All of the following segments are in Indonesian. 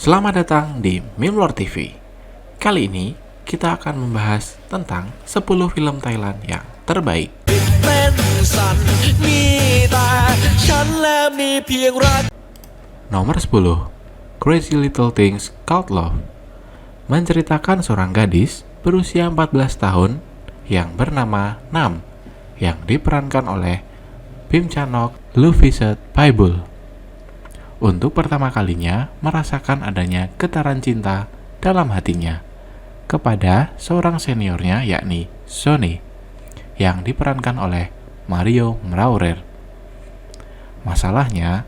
Selamat datang di Mimlor TV. Kali ini kita akan membahas tentang 10 film Thailand yang terbaik. Nomor 10, Crazy Little Things Called Love, menceritakan seorang gadis berusia 14 tahun yang bernama Nam, yang diperankan oleh Bim Chanok, Luviset Paibul. Untuk pertama kalinya merasakan adanya getaran cinta dalam hatinya kepada seorang seniornya, yakni Sone, yang diperankan oleh Mario Maurer. Masalahnya,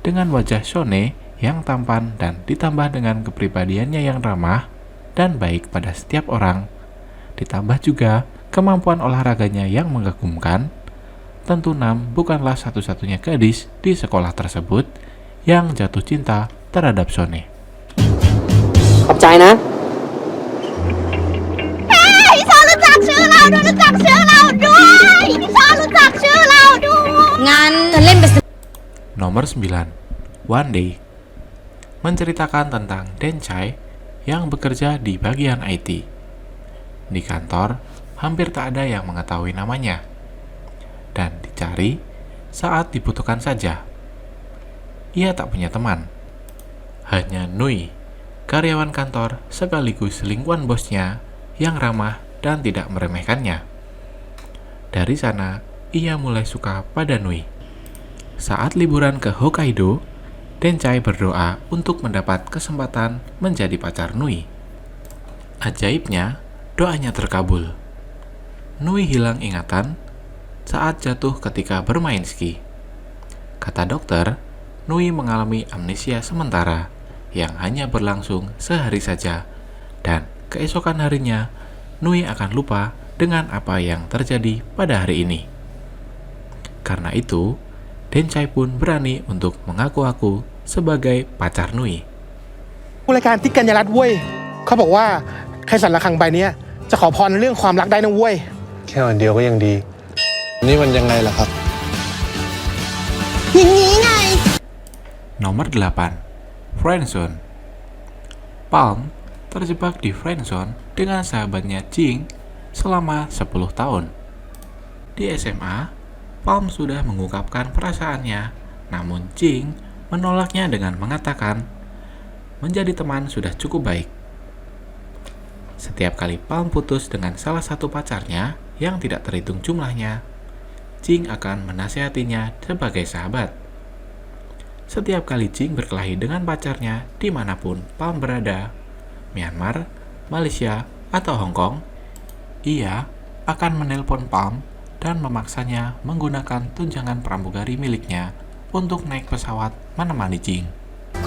dengan wajah Sone yang tampan dan ditambah dengan kepribadiannya yang ramah dan baik pada setiap orang, ditambah juga kemampuan olahraganya yang mengagumkan, tentu Nam bukanlah satu-satunya gadis di sekolah tersebut yang jatuh cinta terhadap Sone. ขอบใจนะ พี่ชอนรู้จักชื่อเราด้วยรู้จักชื่อเราด้วยพี่ชอนรู้จักชื่อเราด้วยงั้นเธอเล่นเป็น Nomor 9, One Day, menceritakan tentang Denchai yang bekerja di bagian IT. Di kantor, hampir tak ada yang mengetahui namanya, dan dicari saat dibutuhkan saja. Ia tak punya teman. Hanya Nui, karyawan kantor sekaligus selingkuhan bosnya yang ramah dan tidak meremehkannya. Dari sana, ia mulai suka pada Nui. Saat liburan ke Hokkaido, Denchai berdoa untuk mendapat kesempatan menjadi pacar Nui. Ajaibnya, doanya terkabul. Nui hilang ingatan saat jatuh ketika bermain ski. Kata dokter, Nui mengalami amnesia sementara yang hanya berlangsung sehari saja, dan keesokan harinya Nui akan lupa dengan apa yang terjadi pada hari ini. Karena itu, Denchai pun berani untuk mengaku-aku sebagai pacar Nui. รายการติ๊กกัญญารัตน์เว้ยเขาบอกว่าใครสั่นระฆังใบเนี้ยจะขอพรเรื่องความรักได้นะเว้ย แค่วันเดียวก็ยังดี นี่มันยังไงล่ะครับ อย่างนี้ไง Nomor 8, Friendzone. Palm terjebak di friendzone dengan sahabatnya Jing selama 10 tahun. Di SMA, Palm sudah mengungkapkan perasaannya, namun Jing menolaknya dengan mengatakan menjadi teman sudah cukup baik. Setiap kali Palm putus dengan salah satu pacarnya yang tidak terhitung jumlahnya, Jing akan menasihatinya sebagai sahabat. Setiap kali Jing berkelahi dengan pacarnya dimanapun Palm berada, Myanmar, Malaysia, atau Hong Kong, ia akan menelpon Palm dan memaksanya menggunakan tunjangan pramugari miliknya untuk naik pesawat menemani Jing.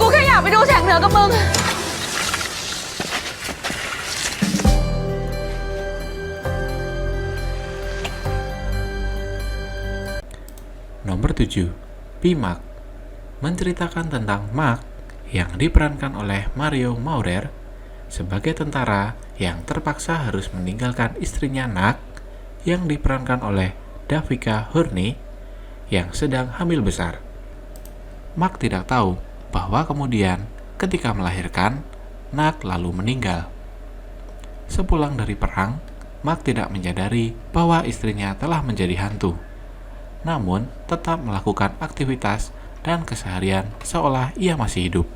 กูแค่อยากไปดูแสงเหนือกับมึง Nomor 7, Pimak, menceritakan tentang Mark yang diperankan oleh Mario Maurer sebagai tentara yang terpaksa harus meninggalkan istrinya Nak yang diperankan oleh Davika Hurni yang sedang hamil besar. Mark tidak tahu bahwa kemudian ketika melahirkan, Nak lalu meninggal. Sepulang dari perang, Mark tidak menyadari bahwa istrinya telah menjadi hantu, namun tetap melakukan aktivitas dan keseharian seolah ia masih hidup.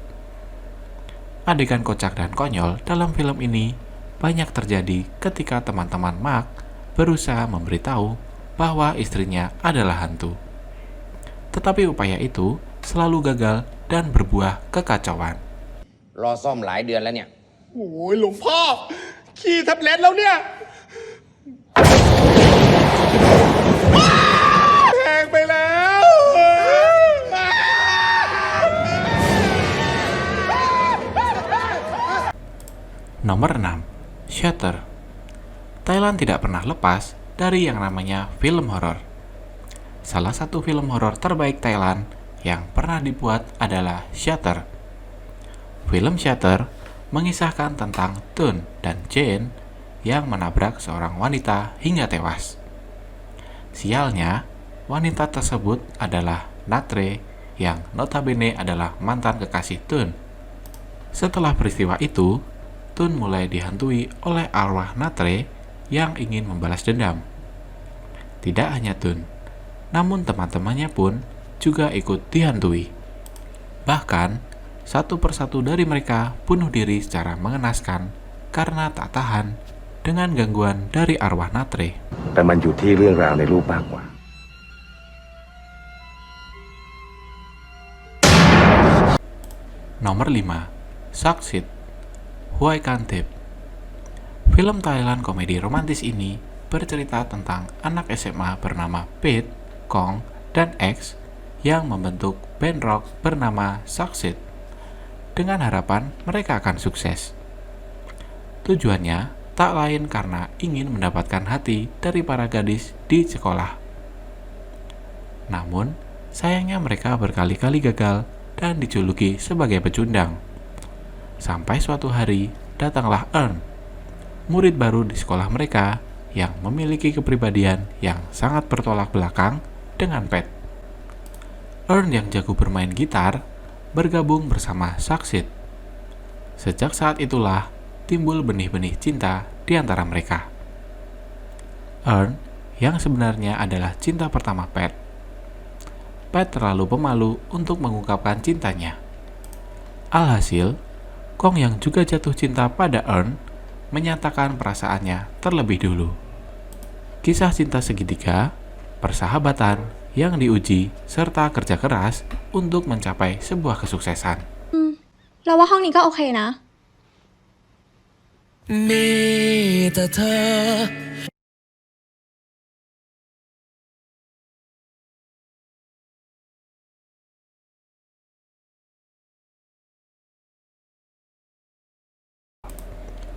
Adegan kocak dan konyol dalam film ini banyak terjadi ketika teman-teman Mark berusaha memberitahu bahwa istrinya adalah hantu. Tetapi upaya itu selalu gagal dan berbuah kekacauan. รอซ่อมหลายเดือนแล้วเนี่ย โอ้ยหลวงพ่อขี้แท็บเล็ตแล้วเนี่ยแพงไปแล้ว Nomor 6, Shutter. Thailand tidak pernah lepas dari yang namanya film horor. Salah satu film horor terbaik Thailand yang pernah dibuat adalah Shutter. Film Shutter mengisahkan tentang Tun dan Jane yang menabrak seorang wanita hingga tewas. Sialnya, wanita tersebut adalah Natre yang notabene adalah mantan kekasih Tun. Setelah peristiwa itu, Tun mulai dihantui oleh arwah Natre yang ingin membalas dendam. Tidak hanya Tun, namun teman-temannya pun juga ikut dihantui. Bahkan, satu persatu dari mereka bunuh diri secara mengenaskan karena tak tahan dengan gangguan dari arwah Natre. แต่มันอยู่ที่เรื่องราวในรูปมากกว่า Nomor 5. Succeed, Huay Kantip. Film Thailand komedi romantis ini bercerita tentang anak SMA bernama Pete, Kong, dan X yang membentuk band rock bernama Succeed dengan harapan mereka akan sukses. Tujuannya tak lain karena ingin mendapatkan hati dari para gadis di sekolah. Namun, sayangnya mereka berkali-kali gagal dan dijuluki sebagai pecundang. Sampai suatu hari, datanglah Earn, murid baru di sekolah mereka yang memiliki kepribadian yang sangat bertolak belakang dengan Pat. Earn yang jago bermain gitar bergabung bersama Succeed. Sejak saat itulah timbul benih-benih cinta di antara mereka. Earn yang sebenarnya adalah cinta pertama Pat. Pat terlalu pemalu untuk mengungkapkan cintanya. Alhasil, Kong yang juga jatuh cinta pada Earn menyatakan perasaannya terlebih dulu. Kisah cinta segitiga, persahabatan yang diuji, serta kerja keras untuk mencapai sebuah kesuksesan. เราว่าห้องนี้ก็โอเคนะ มีแต่เธอ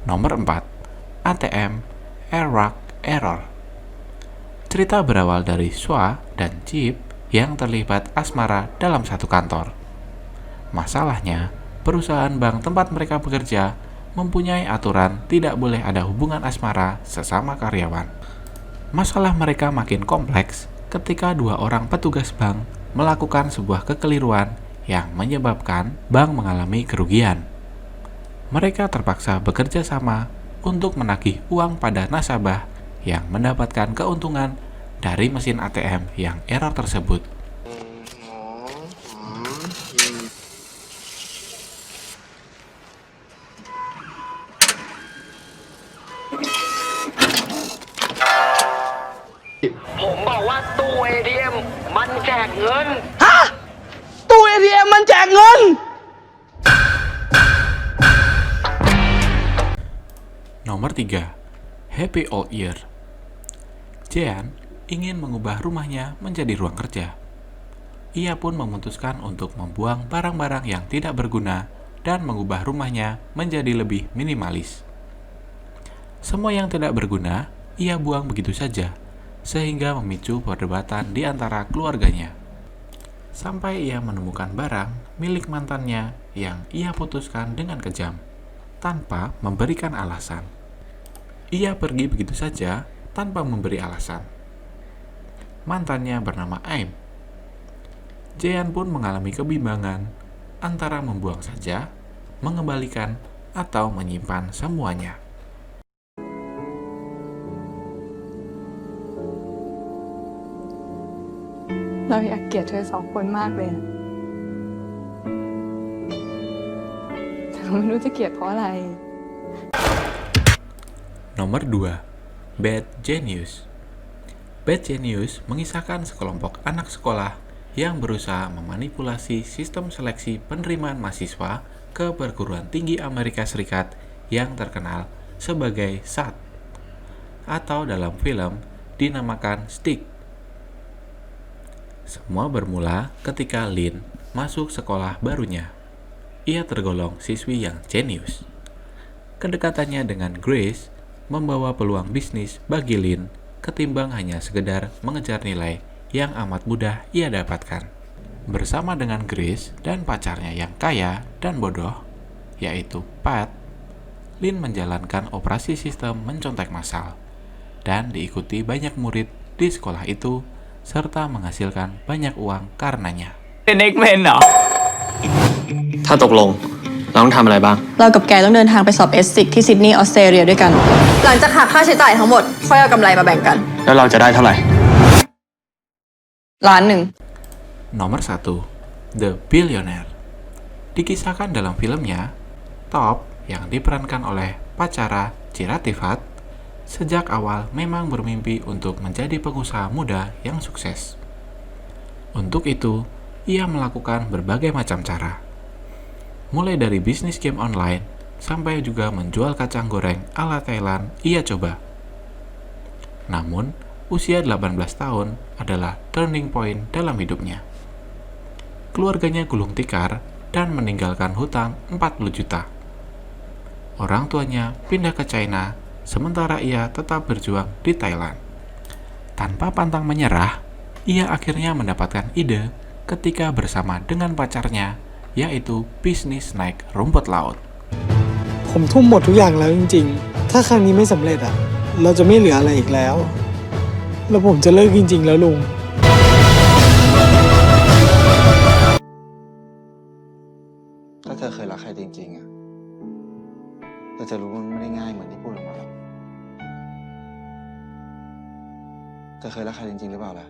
Nomor 4. ATM Error. Cerita berawal dari Swa dan Chip yang terlibat asmara dalam satu kantor. Masalahnya, perusahaan bank tempat mereka bekerja mempunyai aturan tidak boleh ada hubungan asmara sesama karyawan. Masalah mereka makin kompleks ketika dua orang petugas bank melakukan sebuah kekeliruan yang menyebabkan bank mengalami kerugian. Mereka terpaksa bekerja sama untuk menagih uang pada nasabah yang mendapatkan keuntungan dari mesin ATM yang error tersebut. Nomor 3. Happy Old Year. Jean ingin mengubah rumahnya menjadi ruang kerja. Ia pun memutuskan untuk membuang barang-barang yang tidak berguna dan mengubah rumahnya menjadi lebih minimalis. Semua yang tidak berguna ia buang begitu saja, sehingga memicu perdebatan di antara keluarganya. Sampai ia menemukan barang milik mantannya yang ia putuskan dengan kejam, tanpa memberikan alasan. Ia pergi begitu saja tanpa memberi alasan. Mantannya bernama Aim. Jean pun mengalami kebimbangan antara membuang saja, mengembalikan, atau menyimpan semuanya.เราอยากเกลียดเธอสองคนมากเลยแต่เราไม่รู้จะเกลียดเพราะอะไร Nomor 2. Bad Genius. Bad Genius mengisahkan sekelompok anak sekolah yang berusaha memanipulasi sistem seleksi penerimaan mahasiswa ke perguruan tinggi Amerika Serikat yang terkenal sebagai SAT, atau dalam film dinamakan Stick. Semua bermula ketika Lin masuk sekolah barunya. Ia tergolong siswi yang jenius. Kedekatannya dengan Grace membawa peluang bisnis bagi Lin ketimbang hanya sekedar mengejar nilai yang amat mudah ia dapatkan. Bersama dengan Grace dan pacarnya yang kaya dan bodoh, yaitu Pat, Lin menjalankan operasi sistem mencontek massal dan diikuti banyak murid di sekolah itu serta menghasilkan banyak uang karenanya. เป็นเอ็กเมนเหรอ ถ้าตกลง เราต้องทำอะไรบ้าง เรากับแกต้องเดินทางไปสอบเอสซิกที่ซิดนีย์ออสเตรเลียด้วยกัน หลังจากหักค่าใช้จ่ายทั้งหมด ค่อยเอากำไรมาแบ่งกัน แล้วเราจะได้เท่าไหร่ 1,000,000 Nomor 1. The Billionaire. Dikisahkan dalam filmnya, Top yang diperankan oleh Pacara Chiratifat sejak awal memang bermimpi untuk menjadi pengusaha muda yang sukses. Untuk itu, ia melakukan berbagai macam cara. Mulai dari bisnis game online, sampai juga menjual kacang goreng ala Thailand ia coba. Namun, usia 18 tahun adalah turning point dalam hidupnya. Keluarganya gulung tikar dan meninggalkan hutang 40 juta. Orang tuanya pindah ke China, sementara ia tetap berjuang di Thailand. Tanpa pantang menyerah, ia akhirnya mendapatkan ide ketika bersama dengan pacarnya, yaitu bisnis naik rumput laut. ผมทุ่มหมดทุกอย่างแล้วจริงๆ ถ้าครั้งนี้ไม่สำเร็จเราจะไม่เหลืออะไรอีกแล้ว แล้วผมจะเลิกจริงๆแล้วลุง ถ้าเธอเคยรักใครจริงๆเธอจะรู้ว่ามันไม่ได้ง่ายเหมือนที่พูดออกมาหรอกเธอเคยรักใครจริงๆหรือเปล่าล่ะ